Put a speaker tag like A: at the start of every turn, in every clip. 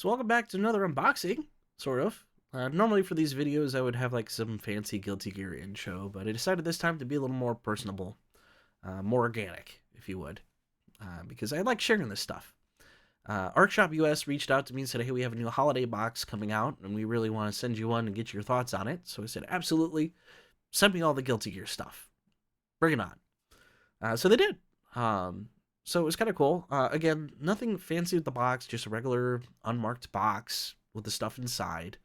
A: So welcome back to another unboxing, sort of. Normally for these videos I would have like some fancy Guilty Gear intro, but I decided this time to be a little more personable, more organic, if you would, because I like sharing this stuff. ArcShop US reached out to me and said, hey, we have a new holiday box coming out, and we really want to send you one and get your thoughts on it. So I said, absolutely, send me all the Guilty Gear stuff. Bring it on. So they did. So it was kind of cool. Again, nothing fancy with the box, just a regular unmarked box with the stuff inside.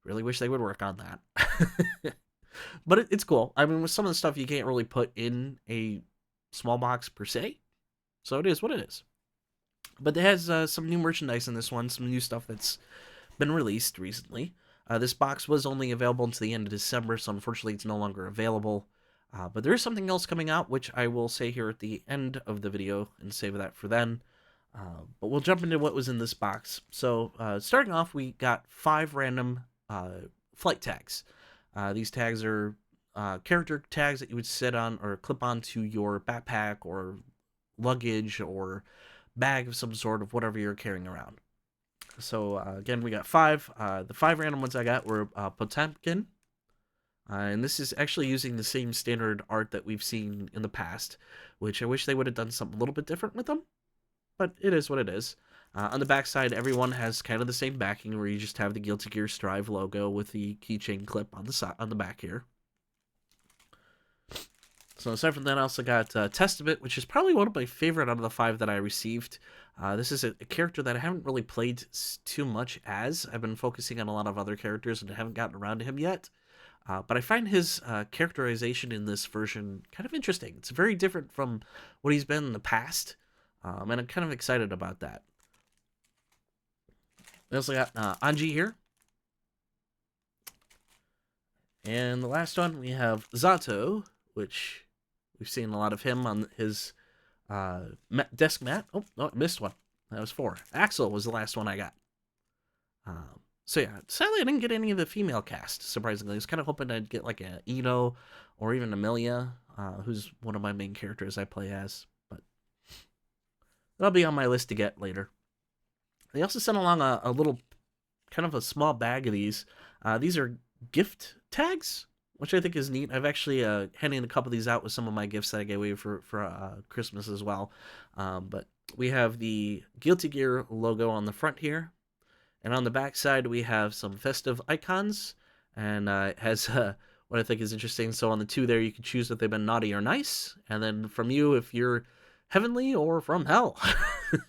A: Really wish they would work on that. But it's cool. I mean, with some of the stuff you can't really put in a small box per se. So it is what it is. But it has some new merchandise in this one, some new stuff that's been released recently. This box was only available until the end of December, so unfortunately it's no longer available. But there is something else coming out, which I will say here at the end of the video and save that for then. But we'll jump into what was in this box. So starting off, we got 5 random flight tags. These tags are character tags that you would sit on or clip onto your backpack or luggage or bag of some sort of whatever you're carrying around. So again, we got 5. The 5 random ones I got were Potemkin. And this is actually using the same standard art that we've seen in the past, which I wish they would have done something a little bit different with them, but it is what it is. On the backside, everyone has kind of the same backing, where you just have the Guilty Gear Strive logo with the keychain clip on the back here. So aside from that, I also got Testament, which is probably one of my favorite out of the 5 that I received. This is a character that I haven't really played too much as. I've been focusing on a lot of other characters and haven't gotten around to him yet. But I find his characterization in this version kind of interesting. It's very different from what he's been in the past, and I'm kind of excited about that. We also got Anji here. And the last one, we have Zato, which we've seen a lot of him on his desk mat. Oh, no, I missed one. That was 4. Axel was the last one I got. So yeah, sadly I didn't get any of the female cast, surprisingly. I was kind of hoping I'd get like a Ino or even Amelia, who's one of my main characters I play as, but that'll be on my list to get later. They also sent along a little, kind of a small bag of these. These are gift tags, which I think is neat. I've actually handed a couple of these out with some of my gifts that I gave away for Christmas as well. But we have the Guilty Gear logo on the front here. And on the back side, we have some festive icons, and it has what I think is interesting. So on the 2 there, you can choose if they've been naughty or nice, and then from you, if you're heavenly or from hell,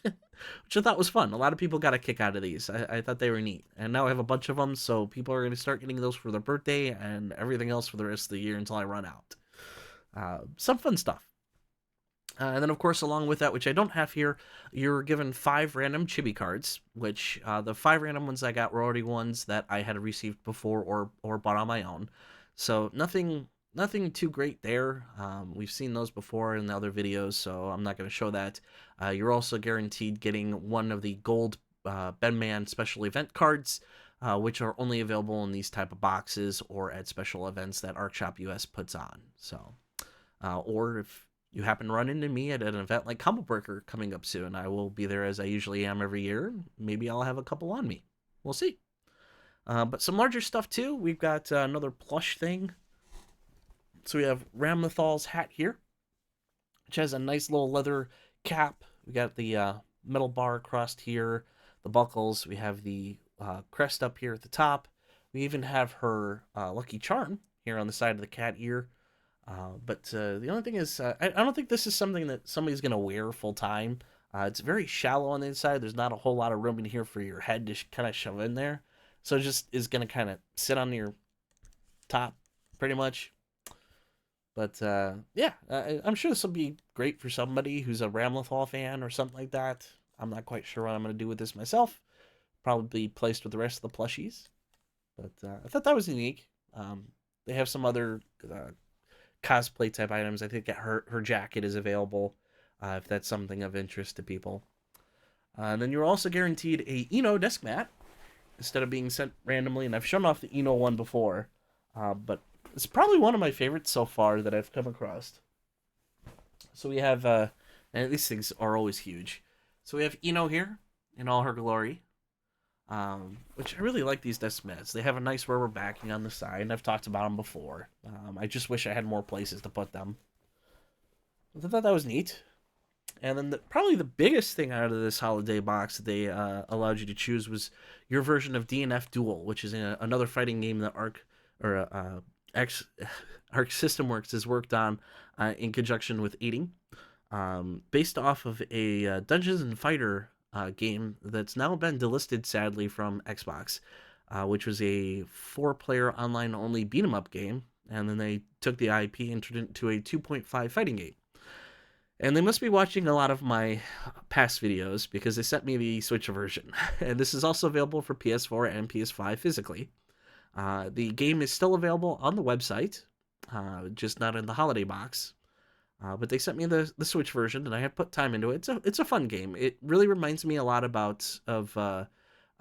A: which I thought was fun. A lot of people got a kick out of these. I thought they were neat, and now I have a bunch of them, so people are going to start getting those for their birthday and everything else for the rest of the year until I run out. Some fun stuff. And then, of course, along with that, which I don't have here, you're given 5 random chibi cards, which the 5 random ones I got were already ones that I had received before or bought on my own. So nothing too great there. We've seen those before in the other videos, so I'm not going to show that. You're also guaranteed getting one of the gold Benman special event cards, which are only available in these type of boxes or at special events that ArcShop US puts on. So, or if you happen to run into me at an event like Combo Breaker coming up soon, I will be there as I usually am every year. Maybe I'll have a couple on me. We'll see. But some larger stuff too. We've got another plush thing. So we have Ramlethal's hat here, which has a nice little leather cap. We got the metal bar crossed here, the buckles. We have the crest up here at the top. We even have her lucky charm here on the side of the cat ear. But the only thing is, I don't think this is something that somebody's going to wear full time. It's very shallow on the inside. There's not a whole lot of room in here for your head to kind of shove in there. So it just is going to kind of sit on your top, pretty much. But yeah, I'm sure this will be great for somebody who's a Ramlethal fan or something like that. I'm not quite sure what I'm going to do with this myself. Probably placed with the rest of the plushies. But I thought that was unique. They have some other cosplay type items. I think her jacket is available if that's something of interest to people. And then you're also guaranteed a Eno desk mat instead of being sent randomly. And I've shown off the Eno one before, but it's probably one of my favorites so far that I've come across. So we have, and these things are always huge. So we have Eno here in all her glory. which I really like these desk mats. They have a nice rubber backing on the side, and I've talked about them before. I just wish I had more places to put them. I thought that was neat. And then probably the biggest thing out of this holiday box that they allowed you to choose was your version of DNF Duel, which is another fighting game that X, Arc System Works has worked on in conjunction with Eating, based off of a Dungeons and Fighter game that's now been delisted, sadly, from Xbox, which was a 4-player online only beat 'em up game, and then they took the IP and turned it into a 2.5 fighting game. And they must be watching a lot of my past videos because they sent me the Switch version. And this is also available for PS4 and PS5 physically. The game is still available on the website, just not in the holiday box. But they sent me the Switch version, and I had put time into it. It's a fun game. It really reminds me a lot of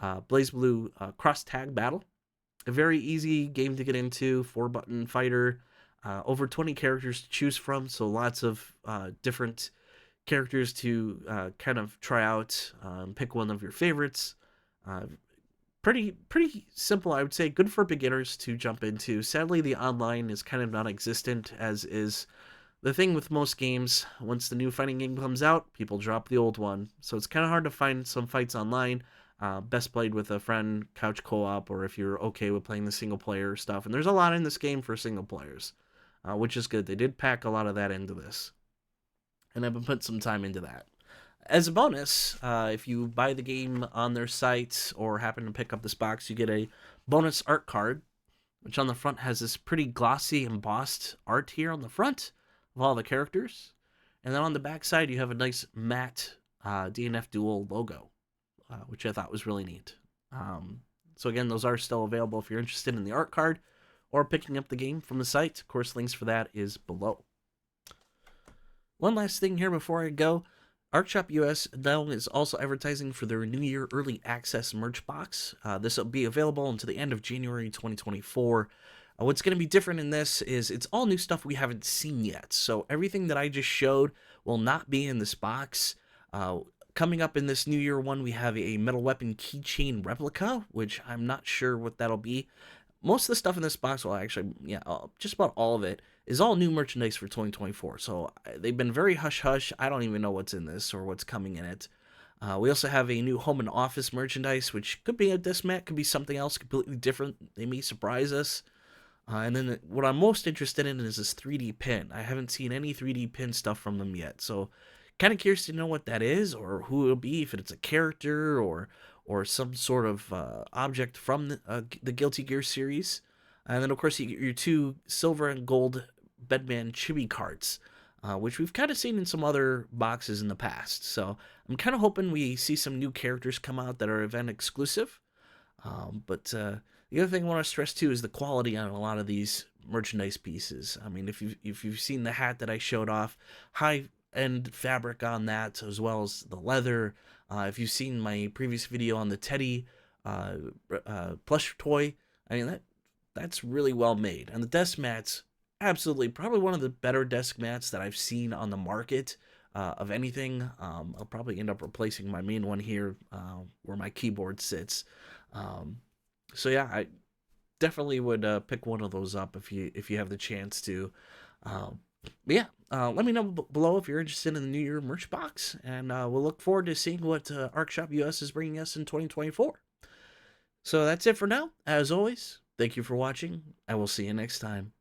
A: BlazBlue Cross Tag Battle. A very easy game to get into, 4-button fighter. Over 20 characters to choose from, so lots of different characters to kind of try out. Pick one of your favorites. Pretty simple, I would say. Good for beginners to jump into. Sadly, the online is kind of non-existent, as is the thing with most games. Once the new fighting game comes out, people drop the old one, so it's kind of hard to find some fights online. Best played with a friend, couch co-op, or if you're okay with playing the single-player stuff. And there's a lot in this game for single players. Which is good. They did pack a lot of that into this. And I've been putting some time into that. As a bonus, if you buy the game on their site or happen to pick up this box, you get a bonus art card, which on the front has this pretty glossy embossed art here on the front of all the characters. And then on the back side, you have a nice matte DNF Duel logo, which I thought was really neat. So again, those are still available if you're interested in the art card or picking up the game from the site. Of course, links for that is below. One last thing here before I go. ArcShop US now is also advertising for their New Year Early Access merch box. This will be available until the end of January 2024. What's going to be different in this is it's all new stuff we haven't seen yet. So everything that I just showed will not be in this box. Coming up in this New Year one, we have a Metal Weapon keychain replica, which I'm not sure what that'll be. Most of the stuff in this box, well, actually, yeah, just about all of it, is all new merchandise for 2024. So they've been very hush-hush. I don't even know what's in this or what's coming in it. We also have a new home and office merchandise, which could be a disc mat, could be something else completely different. They may surprise us. And then what I'm most interested in is this 3D pin. I haven't seen any 3D pin stuff from them yet. So kind of curious to know what that is or who it'll be, if it's a character or some sort of object from the Guilty Gear series. And then, of course, you get your 2 silver and gold Bedman chibi cards, which we've kind of seen in some other boxes in the past. So I'm kind of hoping we see some new characters come out that are event exclusive. But the other thing I want to stress, too, is the quality on a lot of these merchandise pieces. I mean, if you've seen the hat that I showed off, high-end fabric on that, as well as the leather. If you've seen my previous video on the Teddy plush toy, I mean, that's really well made. And the desk mats, absolutely, probably one of the better desk mats that I've seen on the market of anything. I'll probably end up replacing my main one here where my keyboard sits. So yeah, I definitely would pick one of those up if you have the chance to. But yeah, let me know below if you're interested in the New Year merch box, and we'll look forward to seeing what ArcShop US is bringing us in 2024. So that's it for now. As always, thank you for watching, and we'll see you next time.